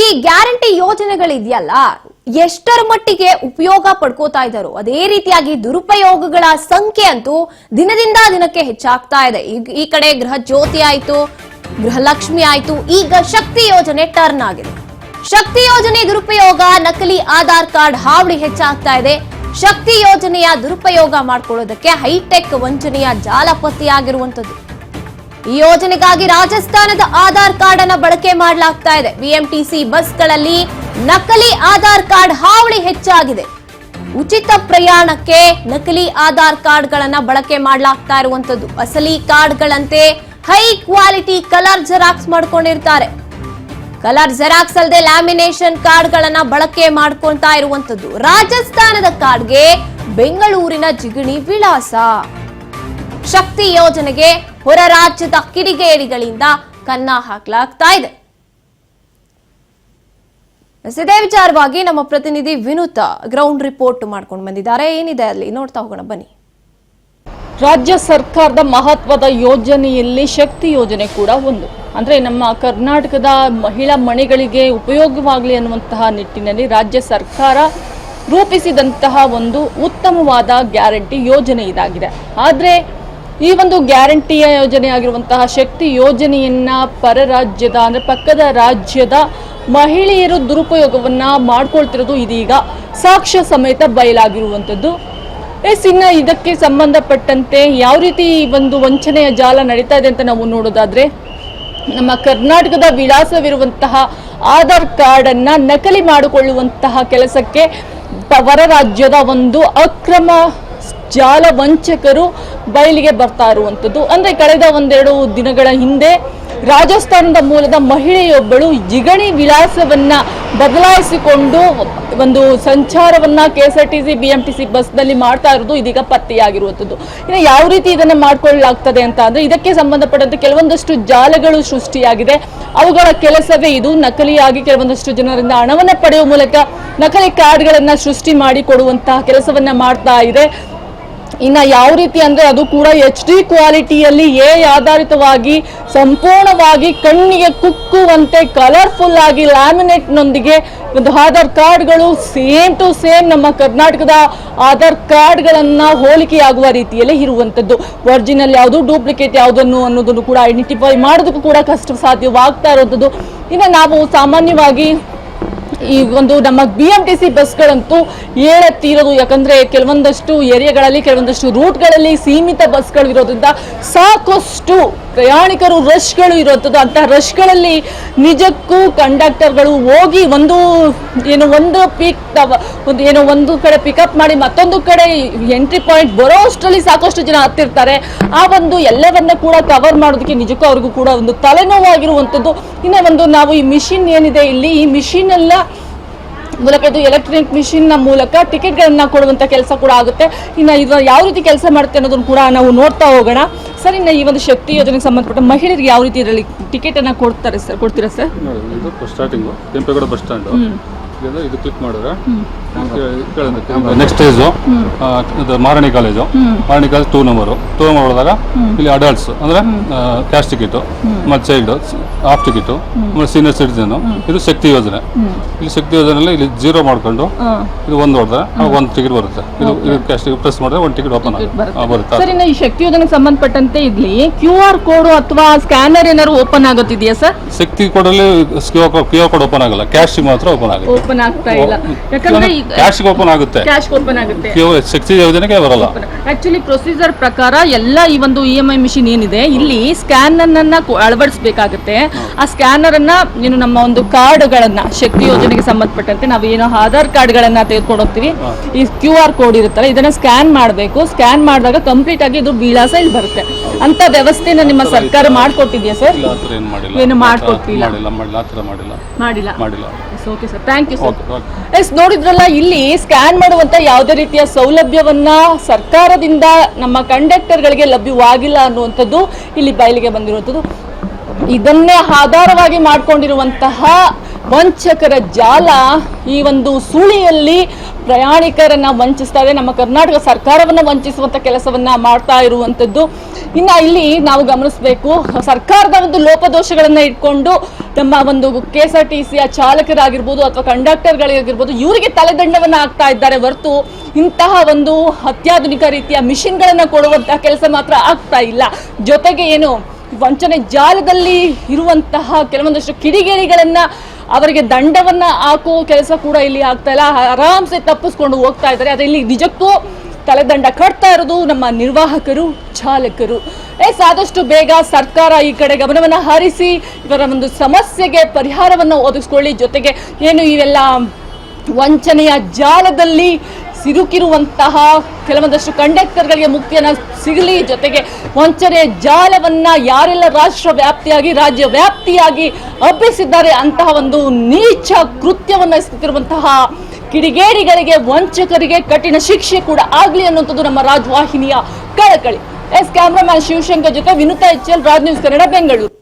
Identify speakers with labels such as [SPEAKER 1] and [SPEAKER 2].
[SPEAKER 1] ಈ ಗ್ಯಾರಂಟಿ ಯೋಜನೆಗಳಿದೆಯಲ್ಲ ಎಷ್ಟರ ಮಟ್ಟಿಗೆ ಉಪಯೋಗ ಪಡ್ಕೋತಾ ಇದ್ದಾರೋ ಅದೇ ರೀತಿಯಾಗಿ ದುರುಪಯೋಗಗಳ ಸಂಖ್ಯೆ ಅಂತೂ ದಿನದಿಂದ ದಿನಕ್ಕೆ ಹೆಚ್ಚಾಗ್ತಾ ಇದೆ. ಈ ಕಡೆ ಗೃಹ ಜ್ಯೋತಿ ಆಯ್ತು, ಗೃಹಲಕ್ಷ್ಮಿ ಆಯ್ತು, ಈಗ ಶಕ್ತಿ ಯೋಜನೆ ಟರ್ನ್ ಆಗಿದೆ. ಶಕ್ತಿ ಯೋಜನೆ ದುರುಪಯೋಗ, ನಕಲಿ ಆಧಾರ್ ಕಾರ್ಡ್ ಹಾವಳಿ ಹೆಚ್ಚಾಗ್ತಾ ಇದೆ. ಶಕ್ತಿ ಯೋಜನೆಯ ದುರುಪಯೋಗ ಮಾಡಿಕೊಳ್ಳೋದಕ್ಕೆ ಹೈಟೆಕ್ ವಂಚನೆಯ ಜಾಲ ಪತ್ತೆಯಾಗಿರುವಂತದ್ದು. ಈ ಯೋಜನೆಗಾಗಿ ರಾಜಸ್ಥಾನದ ಆಧಾರ್ ಕಾರ್ಡ್ ಅನ್ನ ಬಳಕೆ ಮಾಡಲಾಗ್ತಾ ಇದೆ. ಬಿಎಂಟಿಸಿ ಬಸ್ಗಳಲ್ಲಿ ನಕಲಿ ಆಧಾರ್ ಕಾರ್ಡ್ ಹಾವಳಿ ಹೆಚ್ಚಾಗಿದೆ. ಉಚಿತ ಪ್ರಯಾಣಕ್ಕೆ ನಕಲಿ ಆಧಾರ್ ಕಾರ್ಡ್ಗಳನ್ನ ಬಳಕೆ ಮಾಡಲಾಗ್ತಾ ಇರುವಂತದ್ದು. ಅಸಲಿ ಕಾರ್ಡ್ಗಳಂತೆ ಹೈ ಕ್ವಾಲಿಟಿ ಕಲರ್ ಜೆರಾಕ್ಸ್ ಮಾಡ್ಕೊಂಡಿರ್ತಾರೆ. ಕಲರ್ ಜೆರಾಕ್ಸ್ ಅಲ್ಲದೆ ಲ್ಯಾಮಿನೇಷನ್ ಕಾರ್ಡ್ಗಳನ್ನ ಬಳಕೆ ಮಾಡ್ಕೊಳ್ತಾ ಇರುವಂತದ್ದು. ರಾಜಸ್ಥಾನದ ಕಾರ್ಡ್ಗೆ ಬೆಂಗಳೂರಿನ ಜಿಗಣಿ ವಿಳಾಸ. ಶಕ್ತಿ ಯೋಜನೆಗೆ ಹೊರ ರಾಜ್ಯದ ಕಿಡಿಗೇಡಿಗಳಿಂದ ಕನ್ನ ಹಾಕಲಾಗ್ತಾ ಇದೆ. ಇದೇ ವಿಚಾರವಾಗಿ ನಮ್ಮ ಪ್ರತಿನಿಧಿ ವಿನುತ ಗ್ರೌಂಡ್ ರಿಪೋರ್ಟ್ ಮಾಡ್ಕೊಂಡು ಬಂದಿದ್ದಾರೆ. ಏನಿದೆ ಅಲ್ಲಿ ನೋಡ್ತಾ ಹೋಗೋಣ ಬನ್ನಿ.
[SPEAKER 2] ರಾಜ್ಯ ಸರ್ಕಾರದ ಮಹತ್ವದ ಯೋಜನೆಯಲ್ಲಿ ಶಕ್ತಿ ಯೋಜನೆ ಕೂಡ ಒಂದು. ಅಂದ್ರೆ ನಮ್ಮ ಕರ್ನಾಟಕದ ಮಹಿಳಾ ಮನೆಗಳಿಗೆ ಉಪಯೋಗವಾಗಲಿ ಅನ್ನುವಂತಹ ನಿಟ್ಟಿನಲ್ಲಿ ರಾಜ್ಯ ಸರ್ಕಾರ ರೂಪಿಸಿದಂತಹ ಒಂದು ಉತ್ತಮವಾದ ಗ್ಯಾರಂಟಿ ಯೋಜನೆ ಇದಾಗಿದೆ. ಆದರೆ ಈ ಒಂದು ಗ್ಯಾರಂಟಿಯ ಯೋಜನೆ ಆಗಿರುವಂತಹ ಶಕ್ತಿ ಯೋಜನೆಯನ್ನ ಪರ ರಾಜ್ಯದ ಅಂದ್ರೆ ಪಕ್ಕದ ರಾಜ್ಯದ ಮಹಿಳೆಯರು ದುರುಪಯೋಗವನ್ನ ಮಾಡ್ಕೊಳ್ತಿರೋದು ಇದೀಗ ಸಾಕ್ಷ್ಯ ಸಮೇತ ಬಯಲಾಗಿರುವಂಥದ್ದು. ಇನ್ನು ಇದಕ್ಕೆ ಸಂಬಂಧಪಟ್ಟಂತೆ ಯಾವ ರೀತಿ ಒಂದು ವಂಚನೆಯ ಜಾಲ ನಡೀತಾ ಇದೆ ಅಂತ ನಾವು ನೋಡೋದಾದ್ರೆ, ನಮ್ಮ ಕರ್ನಾಟಕದ ವಿಳಾಸವಿರುವಂತಹ ಆಧಾರ್ ಕಾರ್ಡ್ ಅನ್ನ ನಕಲಿ ಮಾಡಿಕೊಳ್ಳುವಂತಹ ಕೆಲಸಕ್ಕೆ ಹೊರ ರಾಜ್ಯದ ಒಂದು ಅಕ್ರಮ ಜಾಲ ವಂಚಕರು ಬಯಲಿಗೆ ಬರ್ತಾ ಇರುವಂಥದ್ದು. ಅಂದ್ರೆ ಕಳೆದ ಒಂದೆರಡು ದಿನಗಳ ಹಿಂದೆ ರಾಜಸ್ಥಾನದ ಮೂಲದ ಮಹಿಳೆಯೊಬ್ಬಳು ಜಿಗಣಿ ವಿಳಾಸವನ್ನ ಬದಲಾಯಿಸಿಕೊಂಡು ಒಂದು ಸಂಚಾರವನ್ನ KSRTC BMTC ಬಸ್ನಲ್ಲಿ ಮಾಡ್ತಾ ಇರೋದು ಇದೀಗ ಪತ್ತೆಯಾಗಿರುವಂಥದ್ದು. ಇನ್ನು ಯಾವ ರೀತಿ ಇದನ್ನ ಮಾಡ್ಕೊಳ್ಳಲಾಗ್ತದೆ ಅಂತ ಅಂದ್ರೆ, ಇದಕ್ಕೆ ಸಂಬಂಧಪಟ್ಟಂತೆ ಕೆಲವೊಂದಷ್ಟು ಜಾಲಗಳು ಸೃಷ್ಟಿಯಾಗಿದೆ. ಅವುಗಳ ಕೆಲಸವೇ ಇದು. ನಕಲಿಯಾಗಿ ಕೆಲವೊಂದಷ್ಟು ಜನರಿಂದ ಹಣವನ್ನ ಪಡೆಯುವ ಮೂಲಕ ನಕಲಿ ಕಾರ್ಡ್ಗಳನ್ನ ಸೃಷ್ಟಿ ಮಾಡಿ ಕೊಡುವಂತಹ ಕೆಲಸವನ್ನ ಮಾಡ್ತಾ ಇದೆ. ಇನ್ನು ಯಾವ ರೀತಿ ಅಂದ್ರೆ ಅದು ಕೂಡ HD ಕ್ವಾಲಿಟಿಯಲ್ಲಿ ಆಧಾರಿತವಾಗಿ ಸಂಪೂರ್ಣವಾಗಿ ಕಣ್ಣಿಗೆ ಕುಕ್ಕುವಂತೆ ಕಲರ್ಫುಲ್ ಆಗಿ ಲ್ಯಾಮಿನೇಟ್ನೊಂದಿಗೆ ಒಂದು ಆಧಾರ್ ಕಾರ್ಡ್ಗಳು ಸೇಮ್ ಟು ಸೇಮ್ ನಮ್ಮ ಕರ್ನಾಟಕದ ಆಧಾರ್ ಕಾರ್ಡ್ಗಳನ್ನ ಹೋಲಿಕೆಯಾಗುವ ರೀತಿಯಲ್ಲಿ ಇರುವಂಥದ್ದು. ಒರಿಜಿನಲ್ ಯಾವುದು, ಡೂಪ್ಲಿಕೇಟ್ ಯಾವುದನ್ನು ಅನ್ನೋದನ್ನು ಕೂಡ ಐಡೆಂಟಿಫೈ ಮಾಡೋದಕ್ಕೂ ಕೂಡ ಕಷ್ಟ ಸಾಧ್ಯವಾಗ್ತಾ ಇರುವಂಥದ್ದು. ಇನ್ನು ನಾವು ಸಾಮಾನ್ಯವಾಗಿ ಈ ಒಂದು ನಮ್ಮ BMTC ಬಸ್ಗಳಂತೂ ಏಳತ್ತಿರೋದು. ಯಾಕಂದ್ರೆ ಕೆಲವೊಂದಷ್ಟು ಏರಿಯಾಗಳಲ್ಲಿ ಕೆಲವೊಂದಷ್ಟು ರೂಟ್ಗಳಲ್ಲಿ ಸೀಮಿತ ಬಸ್ಗಳು ಇರೋದ್ರಿಂದ ಸಾಕಷ್ಟು ಪ್ರಯಾಣಿಕರು ರಶ್ಗಳು ಇರುವಂಥದ್ದು. ಅಂತ ರಶ್ಗಳಲ್ಲಿ ನಿಜಕ್ಕೂ ಕಂಡಕ್ಟರ್ಗಳು ಹೋಗಿ ಒಂದು ಕಡೆ ಪಿಕಪ್ ಮಾಡಿ ಮತ್ತೊಂದು ಕಡೆ ಎಂಟ್ರಿ ಪಾಯಿಂಟ್ ಬರೋ ಅಷ್ಟರಲ್ಲಿ ಸಾಕಷ್ಟು ಜನ ಹತ್ತಿರ್ತಾರೆ. ಆ ಒಂದು ಎಲ್ಲವನ್ನ ಕೂಡ ಕವರ್ ಮಾಡೋದಕ್ಕೆ ನಿಜಕ್ಕೂ ಅವ್ರಿಗೂ ಕೂಡ ಒಂದು ತಲೆನೋವಾಗಿರುವಂಥದ್ದು. ಇನ್ನೂ ನಾವು ಈ ಮಿಷಿನ್ ಏನಿದೆ ಇಲ್ಲಿ, ಈ ಮಿಷಿನ್ ಎಲ್ಲ ಮೂಲಕ ಇದು ಎಲೆಕ್ಟ್ರಾನಿಕ್ ಮಿಷಿನ್ ನ ಮೂಲಕ ಟಿಕೆಟ್ ಗಳನ್ನ ಕೊಡುವಂತ ಕೆಲಸ ಕೂಡ ಆಗುತ್ತೆ. ಇನ್ನು ಇದು ಯಾವ ರೀತಿ ಕೆಲಸ ಮಾಡುತ್ತೆ ಅನ್ನೋದನ್ನು ಕೂಡ ನಾವು ನೋಡ್ತಾ ಹೋಗೋಣ. ಸರ್, ಇನ್ನು ಈ ಒಂದು ಶಕ್ತಿ ಯೋಜನೆಗೆ ಸಂಬಂಧಪಟ್ಟ ಮಹಿಳೆಯರಿಗೆ ಯಾವ ರೀತಿ ಇದರಲ್ಲಿ ಟಿಕೆಟ್ ಅನ್ನ ಕೊಡ್ತೀರಾ ಸರ್?
[SPEAKER 3] ಇದು ಸ್ಟಾರ್ಟಿಂಗ್ ಕೆಂಪೇಗೌಡ ಬಸ್ ಸ್ಟ್ಯಾಂಡ್ ಇದು ಕ್ಲಿಕ್ ಮಾಡಿದ್ರೆ ನೆಕ್ಸ್ಟ್ ಸ್ಟೇಜು ಮಾರಣಿ ಕಾಲೇಜು 2 ನಂಬರ್ ಹೊಡೆದಾಗ ಇಲ್ಲಿ ಅಡಲ್ಟ್ಸ್ ಅಂದ್ರೆ ಕ್ಯಾಶ್ ಟಿಕೆಟ್, ಮತ್ತೆ child half ticket, senior citizen. ಇದು ಶಕ್ತಿ ಯೋಜನೆ. ಇಲ್ಲಿ ಶಕ್ತಿ ಯೋಜನೆಯಲ್ಲಿ ಇಲ್ಲಿ 0 ಮಾಡ್ಕೊಂಡು ಇದು 1 ಹೊಡೆದ್ರೆ 1 ಟಿಕೆಟ್ ಬರುತ್ತೆ. ಇದು ಕ್ಯಾಶ್ ಟಿಕೆಟ್ ಪ್ರೆಸ್ ಮಾಡಿದ್ರೆ 1 ಟಿಕೆಟ್ ಓಪನ್ ಬರುತ್ತೆ.
[SPEAKER 2] ಸರ್, ಇನ್ನು ಈ ಶಕ್ತಿ ಯೋಜನೆಗೆ ಸಂಬಂಧಪಟ್ಟಂತೆ ಇಲ್ಲಿ QR ಕೋಡ್ ಅಥವಾ ಸ್ಕ್ಯಾನರ್ ಏನಾದ್ರು ಓಪನ್ ಆಗುತ್ತಿದೆಯಾ ಸರ್?
[SPEAKER 3] ಶಕ್ತಿ ಕೋಡಲ್ಲಿ QR ಕೋಡ್ ಓಪನ್ ಆಗಲ್ಲ, ಕ್ಯಾಶ್ ಮಾತ್ರ ಓಪನ್
[SPEAKER 2] ಆಗ್ತಾ ಇಲ್ಲ. ಯಾಕಂದ್ರೆ
[SPEAKER 3] ಕ್ಯಾಶ್ ಓಪನ್ ಆಗುತ್ತೆ, ಶಕ್ತಿ ಯೋಜನೆಗೆ ಬರಲ್ಲ.
[SPEAKER 2] ಆಕ್ಚುಲಿ ಪ್ರೊಸೀಜರ್ ಪ್ರಕಾರ ಎಲ್ಲ ಈ ಒಂದು EMI ಮಿಷಿನ್ ಏನಿದೆ ಇಲ್ಲಿ ಸ್ಕ್ಯಾನರ್ ಅನ್ನ ಅಳವಡಿಸಬೇಕಾಗುತ್ತೆ. ಆ ಸ್ಕ್ಯಾನರ್ ಅನ್ನ ನಮ್ಮ ಒಂದು ಕಾರ್ಡ್ಗಳನ್ನ ಶಕ್ತಿ ಯೋಜನೆಗೆ ಸಂಬಂಧಪಟ್ಟಂತೆ ನಾವು ಏನೋ ಆಧಾರ್ ಕಾರ್ಡ್ಗಳನ್ನ ತೆಗೆದುಕೊಂಡು ಹೋಗ್ತೀವಿ, ಈ QR ಕೋಡ್ ಇರುತ್ತಲ್ಲ ಇದನ್ನ ಸ್ಕ್ಯಾನ್ ಮಾಡಬೇಕು. ಸ್ಕ್ಯಾನ್ ಮಾಡಿದಾಗ ಕಂಪ್ಲೀಟ್ ಆಗಿ ಇದು ವಿಳಾಸ ಇಲ್ಲಿ ಬರುತ್ತೆ. ಅಂತ ವ್ಯವಸ್ಥೆನ ನಿಮ್ಮ ಸರ್ಕಾರ ಮಾಡ್ಕೊಟ್ಟಿದ್ಯಾ ಸರ್? ಏನು ಮಾಡ್ಕೊಟ್ಟಿಲ್ಲ, ಮಾಡಿಲ್ಲ. Okay sir, thank you sir. ನೋಡಿದ್ರಲ್ಲ, ಇಲ್ಲಿ ಸ್ಕ್ಯಾನ್ ಮಾಡುವಂತ ಯಾವುದೇ ರೀತಿಯ ಸೌಲಭ್ಯವನ್ನ ಸರ್ಕಾರದಿಂದ ನಮ್ಮ ಕಂಡಕ್ಟರ್ಗಳಿಗೆ ಲಭ್ಯವಾಗಿಲ್ಲ ಅನ್ನುವಂಥದ್ದು ಇಲ್ಲಿ ಬಯಲಿಗೆ ಬಂದಿರುವಂಥದ್ದು. ಇದನ್ನೇ ಆಧಾರವಾಗಿ ಮಾಡಿಕೊಂಡಿರುವಂತಹ ವಂಚಕರ ಜಾಲ ಈ ಒಂದು ಸುಳಿಯಲ್ಲಿ ಪ್ರಯಾಣಿಕರನ್ನ ವಂಚಿಸ್ತಾ ಇದೆ. ನಮ್ಮ ಕರ್ನಾಟಕ ಸರ್ಕಾರವನ್ನ ವಂಚಿಸುವಂತ ಕೆಲಸವನ್ನ ಮಾಡ್ತಾ ಇರುವಂತದ್ದು. ಇನ್ನ ಇಲ್ಲಿ ನಾವು ಗಮನಿಸಬೇಕು, ಸರ್ಕಾರದ ಒಂದು ಲೋಪದೋಷಗಳನ್ನ ಇಟ್ಕೊಂಡು ನಮ್ಮ ಒಂದು KSRTCಯ ಚಾಲಕರಾಗಿರ್ಬೋದು ಅಥವಾ ಕಂಡಕ್ಟರ್ಗಳಿಗಿರ್ಬೋದು ಇವರಿಗೆ ತಲೆದಂಡವನ್ನ ಆಗ್ತಾ ಇದ್ದಾರೆ ಹೊರತು ಇಂತಹ ಒಂದು ಅತ್ಯಾಧುನಿಕ ರೀತಿಯ ಮಿಷಿನ್ಗಳನ್ನ ಕೊಡುವಂತಹ ಕೆಲಸ ಮಾತ್ರ ಆಗ್ತಾ ಇಲ್ಲ. ಜೊತೆಗೆ ಏನು ವಂಚನೆ ಜಾಲದಲ್ಲಿ ಇರುವಂತಹ ಕೆಲವೊಂದಷ್ಟು ಕಿಡಿಗೇಡಿಗಳನ್ನ ಅವರಿಗೆ ದಂಡವನ್ನ ಹಾಕುವ ಕೆಲಸ ಕೂಡ ಇಲ್ಲಿ ಆಗ್ತಾ ಇಲ್ಲ. ಆರಾಮ್ಸೆ ತಪ್ಪಿಸ್ಕೊಂಡು ಹೋಗ್ತಾ ಇದ್ದಾರೆ. ಅದೇ ಇಲ್ಲಿ ನಿಜಕ್ಕೂ ತಲೆದಂಡ ಕಟ್ತಾ ಇರೋದು ನಮ್ಮ ನಿರ್ವಾಹಕರು, ಚಾಲಕರು. ಆದಷ್ಟು ಬೇಗ ಸರ್ಕಾರ ಈ ಕಡೆ ಗಮನವನ್ನ ಹರಿಸಿ ಇವರ ಒಂದು ಸಮಸ್ಯೆಗೆ ಪರಿಹಾರವನ್ನು ಒದಗಿಸ್ಕೊಳ್ಳಿ. ಜೊತೆಗೆ ಏನು ಇವೆಲ್ಲ ವಂಚನೆಯ ಜಾಲದಲ್ಲಿ ಸಿಲುಕಿರುವಂತಹ ಕೆಲವೊಂದಷ್ಟು ಕಂಡಕ್ಟರ್ಗಳಿಗೆ ಮುಕ್ತಿಯನ್ನ ಸಿಗಲಿ. ಜೊತೆಗೆ ವಂಚನೆಯ ಜಾಲವನ್ನ ಯಾರೆಲ್ಲ ರಾಷ್ಟ್ರ ವ್ಯಾಪ್ತಿಯಾಗಿ ರಾಜ್ಯ ವ್ಯಾಪ್ತಿಯಾಗಿ ಹಬ್ಬಿಸಿದ್ದಾರೆ ಅಂತಹ ಒಂದು ನೀಚ ಕೃತ್ಯವನ್ನು ಎಸಗುತ್ತಿರುವಂತಹ ಕಿಡಿಗೇಡಿಗಳಿಗೆ, ವಂಚಕರಿಗೆ ಕಠಿಣ ಶಿಕ್ಷೆ ಕೂಡ ಆಗ್ಲಿ ಅನ್ನುವಂಥದ್ದು ನಮ್ಮ ರಾಜವಾಹಿನಿಯ ಕಳಕಳಿ. ಕ್ಯಾಮರಾಮ್ಯಾನ್ ಶಿವಶಂಕರ್ ಜೊತೆ ವಿನುತಾ HL, ರಾಜ್ ನ್ಯೂಸ್ ಕನ್ನಡ, ಬೆಂಗಳೂರು.